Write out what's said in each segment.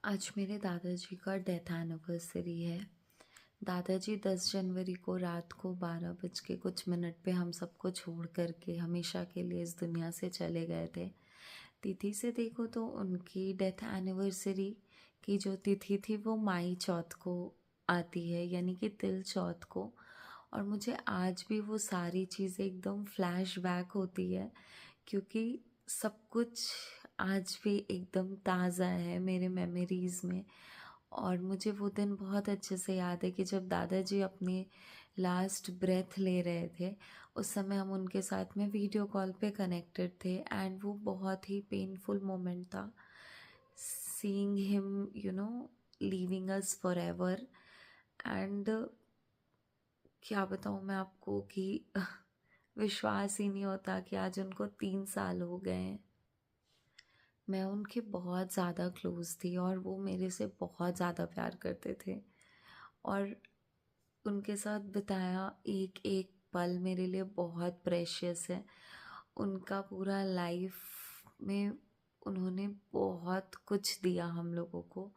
आज मेरे दादाजी का डेथ एनिवर्सरी है। दादाजी 10 जनवरी को रात को 12 बज के कुछ मिनट पे हम सबको छोड़ कर के हमेशा के लिए इस दुनिया से चले गए थे। तिथि से देखो तो उनकी डेथ एनिवर्सरी की जो तिथि थी वो माई चौथ को आती है, यानी कि तिल चौथ को। और मुझे आज भी वो सारी चीज़ें एकदम फ्लैशबैक होती है, क्योंकि सब कुछ आज भी एकदम ताज़ा है मेरे मेमोरीज़ में। और मुझे वो दिन बहुत अच्छे से याद है कि जब दादाजी अपनी लास्ट ब्रेथ ले रहे थे, उस समय हम उनके साथ में वीडियो कॉल पे कनेक्टेड थे। एंड वो बहुत ही पेनफुल मोमेंट था, seeing him leaving us for ever. And क्या बताऊँ मैं आपको कि विश्वास ही नहीं होता कि आज उनको 3 साल हो गए हैं। मैं उनके बहुत ज़्यादा क्लोज़ थी और वो मेरे से बहुत ज़्यादा प्यार करते थे। और उनके साथ बिताया एक एक पल मेरे लिए बहुत प्रेशियस है। उनका पूरा लाइफ में उन्होंने बहुत कुछ दिया हम लोगों को,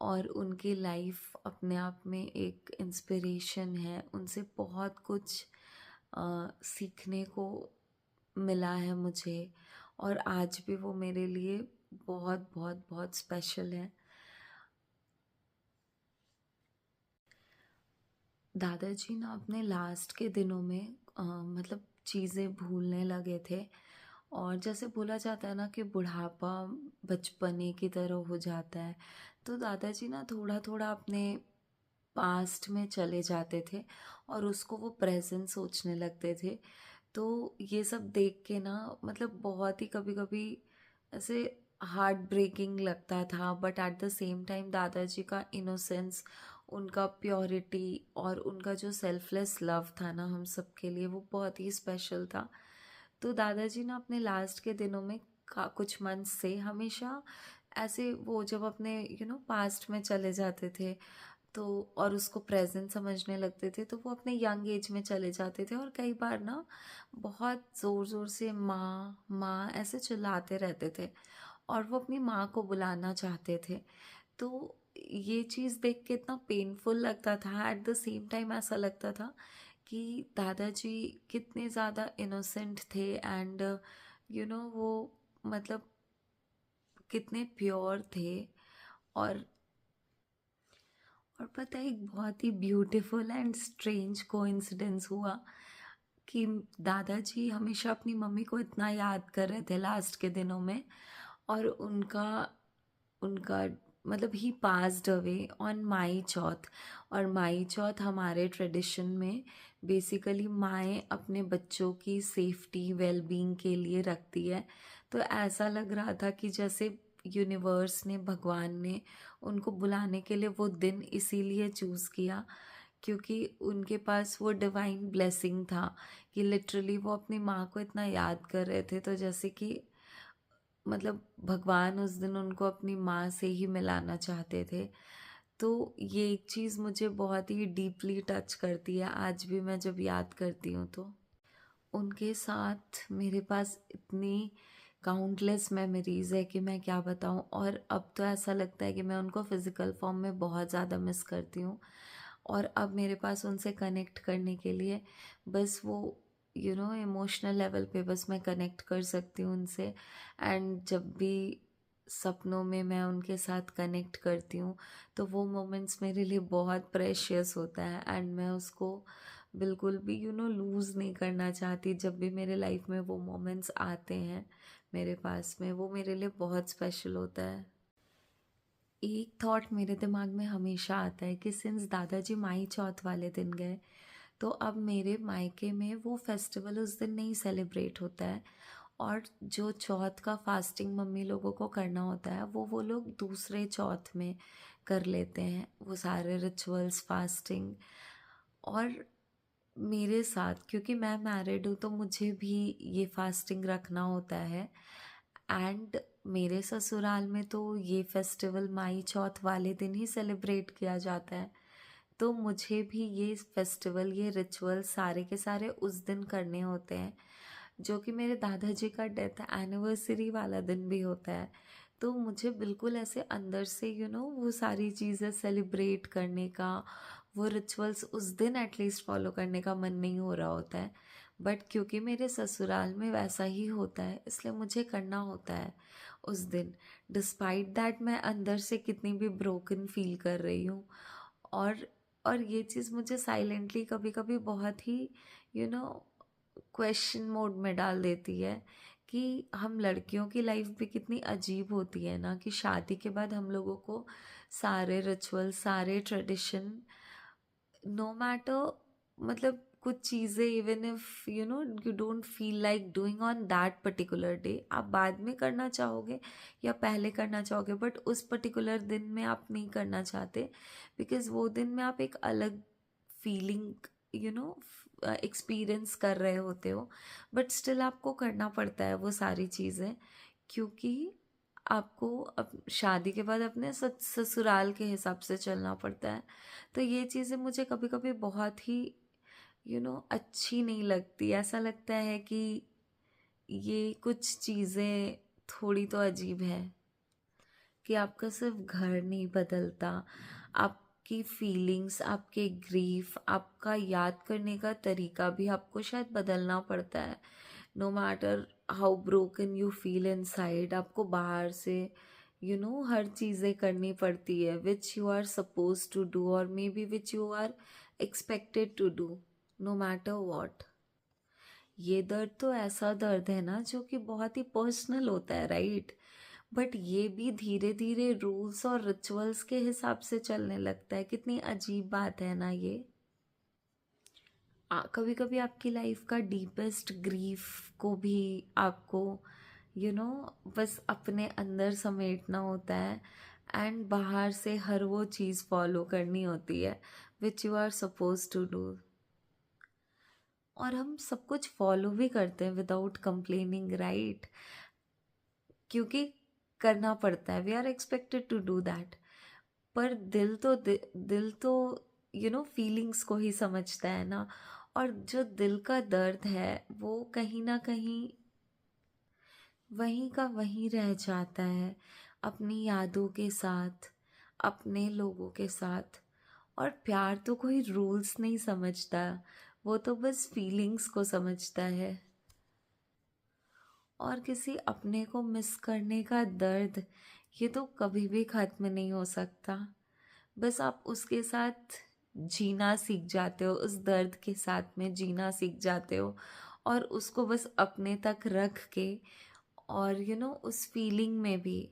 और उनकी लाइफ अपने आप में एक इंस्पिरेशन है। उनसे बहुत कुछ सीखने को मिला है मुझे, और आज भी वो मेरे लिए बहुत बहुत बहुत स्पेशल है। दादाजी ना अपने लास्ट के दिनों में मतलब चीज़ें भूलने लगे थे। और जैसे बोला जाता है ना कि बुढ़ापा बचपने की तरह हो जाता है, तो दादाजी ना थोड़ा थोड़ा अपने पास्ट में चले जाते थे और उसको वो प्रेजेंट सोचने लगते थे। तो ये सब देख के ना मतलब बहुत ही कभी कभी ऐसे हार्ट ब्रेकिंग लगता था, but at the same time दादाजी का इनोसेंस, उनका प्योरिटी और उनका जो सेल्फलेस लव था ना हम सब के लिए, वो बहुत ही स्पेशल था। तो दादाजी ना अपने लास्ट के दिनों में कुछ मंथ से हमेशा ऐसे वो जब अपने पास्ट में चले जाते थे, तो और उसको प्रेजेंट समझने लगते थे, तो वो अपने यंग एज में चले जाते थे और कई बार ना बहुत ज़ोर ज़ोर से माँ माँ ऐसे चिल्लाते रहते थे और वो अपनी माँ को बुलाना चाहते थे। तो ये चीज़ देख के इतना पेनफुल लगता था, एट द सेम टाइम ऐसा लगता था कि दादाजी कितने ज़्यादा इनोसेंट थे। एंड वो मतलब कितने प्योर थे। और पता है, एक बहुत ही ब्यूटीफुल एंड स्ट्रेंज कोइंसिडेंस हुआ कि दादाजी हमेशा अपनी मम्मी को इतना याद कर रहे थे लास्ट के दिनों में। और उनका उनका मतलब ही पास्ड अवे ऑन माई चौथ। और माई चौथ हमारे ट्रेडिशन में बेसिकली माएँ अपने बच्चों की सेफ्टी वेलबींग के लिए रखती है। तो ऐसा लग रहा था कि जैसे यूनिवर्स ने, भगवान ने उनको बुलाने के लिए वो दिन इसीलिए चूज़ किया, क्योंकि उनके पास वो डिवाइन ब्लेसिंग था कि लिटरली वो अपनी माँ को इतना याद कर रहे थे। तो जैसे कि मतलब भगवान उस दिन उनको अपनी माँ से ही मिलाना चाहते थे। तो ये एक चीज़ मुझे बहुत ही डीपली टच करती है आज भी, मैं जब याद करती हूँ तो। उनके साथ मेरे पास इतनी काउंटलेस मेमोरीज़ है कि मैं क्या बताऊँ। और अब तो ऐसा लगता है कि मैं उनको फ़िज़िकल फॉर्म में बहुत ज़्यादा मिस करती हूँ। और अब मेरे पास उनसे कनेक्ट करने के लिए बस वो इमोशनल लेवल पे बस मैं कनेक्ट कर सकती हूँ उनसे। एंड जब भी सपनों में मैं उनके साथ कनेक्ट करती हूँ, तो वो मोमेंट्स मेरे लिए बहुत प्रेशियस होता है। एंड मैं उसको बिल्कुल भी लूज़ नहीं करना चाहती। जब भी मेरे लाइफ में वो मोमेंट्स आते हैं मेरे पास में, वो मेरे लिए बहुत स्पेशल होता है। एक थॉट मेरे दिमाग में हमेशा आता है कि सिंस दादाजी माई चौथ वाले दिन गए, तो अब मेरे मायके में वो फेस्टिवल उस दिन नहीं सेलिब्रेट होता है। और जो चौथ का फास्टिंग मम्मी लोगों को करना होता है, वो लोग दूसरे चौथ में कर लेते हैं वो सारे रिचुअल्स, फास्टिंग। और मेरे साथ, क्योंकि मैं मैरिड हूँ, तो मुझे भी ये फास्टिंग रखना होता है। एंड मेरे ससुराल में तो ये फेस्टिवल माई चौथ वाले दिन ही सेलिब्रेट किया जाता है। तो मुझे भी ये फेस्टिवल, ये रिचुअल सारे के सारे उस दिन करने होते हैं, जो कि मेरे दादाजी का डेथ एनिवर्सरी वाला दिन भी होता है। तो मुझे बिल्कुल ऐसे अंदर से वो सारी चीज़ें सेलिब्रेट करने का, वो रिचुअल्स उस दिन एटलीस्ट फॉलो करने का मन नहीं हो रहा होता है। बट क्योंकि मेरे ससुराल में वैसा ही होता है, इसलिए मुझे करना होता है उस दिन। डिस्पाइट दैट मैं अंदर से कितनी भी ब्रोकन फील कर रही हूँ। और और ये चीज़ मुझे साइलेंटली कभी कभी बहुत ही यू नो क्वेश्चन मोड में डाल देती है कि हम लड़कियों की लाइफ भी कितनी अजीब होती है ना, कि शादी के बाद हम लोगों को सारे रिचुअल, सारे ट्रेडिशन, नो मैटर, मतलब कुछ चीज़ें even if you don't feel like doing on that particular day, आप बाद में करना चाहोगे या पहले करना चाहोगे, बट उस पर्टिकुलर दिन में आप नहीं करना चाहते, बिकॉज वो दिन में आप एक अलग फीलिंग यू नो एक्सपीरियंस कर रहे होते हो। बट स्टिल आपको करना पड़ता है वो सारी चीज़ें, क्योंकि आपको शादी के बाद अपने ससुराल के हिसाब से चलना पड़ता है। तो ये चीज़ें मुझे कभी कभी बहुत ही अच्छी नहीं लगती। ऐसा लगता है कि ये कुछ चीज़ें थोड़ी तो अजीब है, कि आपका सिर्फ घर नहीं बदलता, आपकी फीलिंग्स, आपके ग्रीफ, आपका याद करने का तरीका भी आपको शायद बदलना पड़ता है। No matter how broken you feel inside, आपको बाहर से हर चीज़ें करनी पड़ती है which you are suppose to do, और maybe which you are expected to do, no matter what. ये दर्द तो ऐसा दर्द है ना जो कि बहुत ही पर्सनल होता है, राइट? बट ये भी धीरे धीरे रूल्स और रिचुअल्स के हिसाब से चलने लगता है। कितनी अजीब बात है ना ये। कभी कभी आपकी लाइफ का डीपेस्ट ग्रीफ को भी आपको यू नो बस अपने अंदर समेटना होता है, एंड बाहर से हर वो चीज़ फॉलो करनी होती है which you are suppose to do. और हम सब कुछ फॉलो भी करते हैं विदाउट कंप्लेनिंग, राइट? क्योंकि करना पड़ता है, we are expected to do that. पर दिल तो फीलिंग्स को ही समझता है ना। और जो दिल का दर्द है वो कहीं ना कहीं वहीं का वहीं रह जाता है, अपनी यादों के साथ, अपने लोगों के साथ। और प्यार तो कोई रूल्स नहीं समझता, वो तो बस फीलिंग्स को समझता है। और किसी अपने को मिस करने का दर्द, ये तो कभी भी खत्म नहीं हो सकता। बस आप उसके साथ जीना सीख जाते हो, उस दर्द के साथ में जीना सीख जाते हो, और उसको बस अपने तक रख के, और उस फीलिंग में भी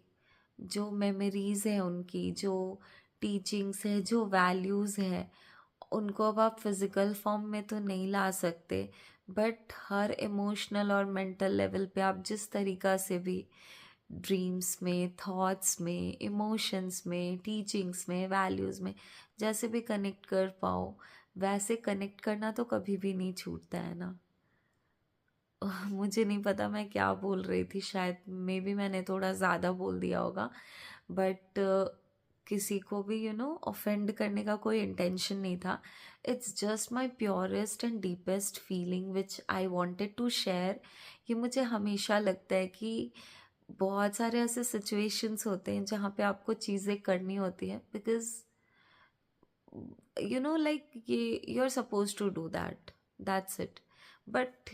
जो मेमोरीज है उनकी, जो टीचिंग्स है, जो वैल्यूज़ है, उनको अब आप फिज़िकल फॉर्म में तो नहीं ला सकते, बट हर इमोशनल और मेंटल लेवल पे आप जिस तरीक़ा से भी ड्रीम्स में, थॉट्स में, इमोशंस में, टीचिंग्स में, वैल्यूज़ में जैसे भी कनेक्ट कर पाओ, वैसे कनेक्ट करना तो कभी भी नहीं छूटता है ना। मुझे नहीं पता मैं क्या बोल रही थी, शायद मे बी मैंने थोड़ा ज़्यादा बोल दिया होगा, बट किसी को भी ऑफेंड करने का कोई इंटेंशन नहीं था। It's just my purest and deepest feeling which I wanted to share. ये मुझे हमेशा लगता है कि बहुत सारे ऐसे सिचुएशंस होते हैं जहाँ पे आपको चीज़ें करनी होती हैं, बिकॉज लाइक ये you are suppose to do that, that's it. But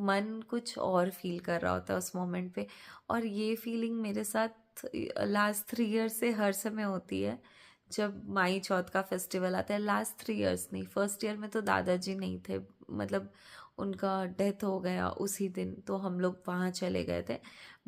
मन कुछ और फील कर रहा होता है उस मोमेंट पे। और ये फीलिंग मेरे साथ लास्ट 3 ईयर से हर समय होती है जब माई चौथ का फेस्टिवल आता है। लास्ट 3 ईयर्स नहीं, फर्स्ट ईयर में तो दादाजी नहीं थे, मतलब उनका डेथ हो गया उसी दिन, तो हम लोग वहाँ चले गए थे।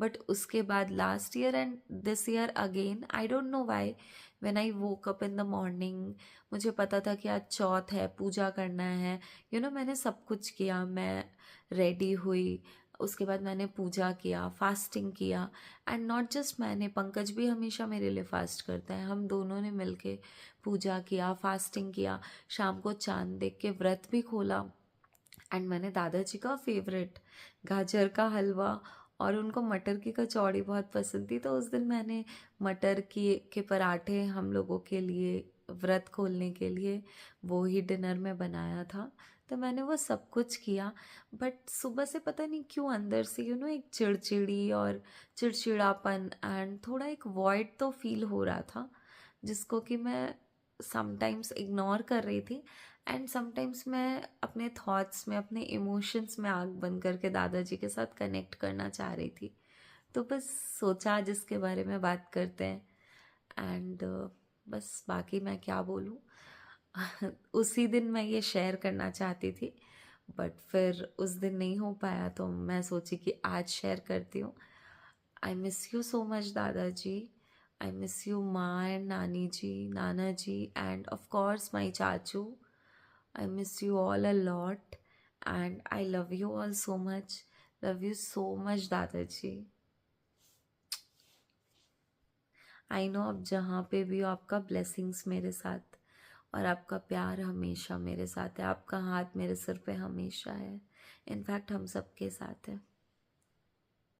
बट उसके बाद last year and this year again, I don't know why, when I woke up in the morning, मुझे पता था कि आज चौथ है, पूजा करना है। मैंने सब कुछ किया, मैं रेडी हुई, उसके बाद मैंने पूजा किया, फास्टिंग किया। एंड नॉट जस्ट मैंने, पंकज भी हमेशा मेरे लिए फास्ट करता है, हम दोनों ने मिलके पूजा किया, फास्टिंग किया, शाम को चांद देख के व्रत भी खोला। एंड मैंने दादाजी का फेवरेट गाजर का हलवा, और उनको मटर की कचौड़ी बहुत पसंद थी, तो उस दिन मैंने मटर के पराठे हम लोगों के लिए व्रत खोलने के लिए वो ही डिनर में बनाया था। तो मैंने वो सब कुछ किया। बट सुबह से पता नहीं क्यों अंदर से एक चिड़चिड़ी और चिड़चिड़ापन एंड थोड़ा एक वॉइड तो फील हो रहा था, जिसको कि मैं समटाइम्स इग्नोर कर रही थी। एंड समटाइम्स मैं अपने थॉट्स में, अपने इमोशंस में आग बंद करके दादाजी के साथ कनेक्ट करना चाह रही थी। तो बस सोचा आज इसके बारे में बात करते हैं। एंड बस बाकी मैं क्या बोलूँ। उसी दिन मैं ये शेयर करना चाहती थी, बट फिर उस दिन नहीं हो पाया, तो मैं सोची कि आज शेयर करती हूँ। I miss you so much दादाजी। आई मिस यू माँ एंड नानी जी, नाना जी, एंड ऑफ कोर्स माई चाचू। I miss you all a lot and I love you all so much. Love you so much दादाजी। आई नो आप जहाँ पे भी हो, आपका ब्लेसिंग्स मेरे साथ और आपका प्यार हमेशा मेरे साथ है। आपका हाथ मेरे सिर पे हमेशा है। इनफैक्ट हम सबके साथ है।